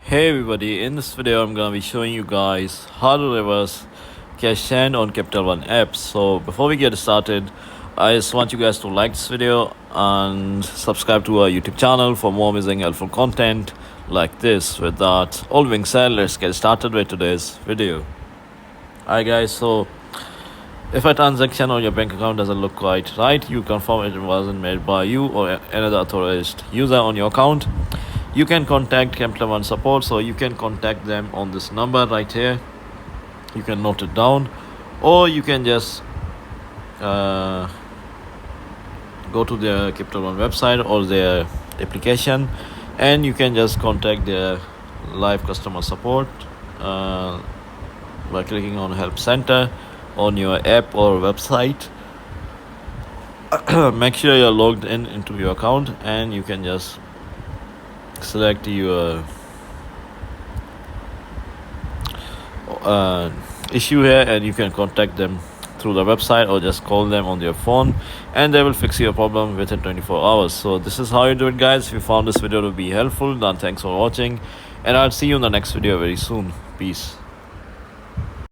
Hey everybody, in this video I'm gonna be showing you guys how to reverse cash send on Capital One apps. So before we get started, I just want you guys to like this video and subscribe to our YouTube channel for more amazing helpful content like this. With that all being said, let's get started with today's video. Alright guys, so if a transaction on your bank account doesn't look quite right, you confirm it wasn't made by you or another authorized user on your account, you can contact Capital One support. So you can contact them on this number right here. You can note it down, or you can just go to their Capital One website or their application, and you can just contact their live customer support by clicking on help center on your app or website. Make sure you're logged in into your account, and you can just select your issue here, and you can contact them through the website or just call them on your phone, and they will fix your problem within 24 hours. So this is how you do it, guys. If you found this video to be helpful, then thanks for watching, and I'll see you in the next video very soon. Peace.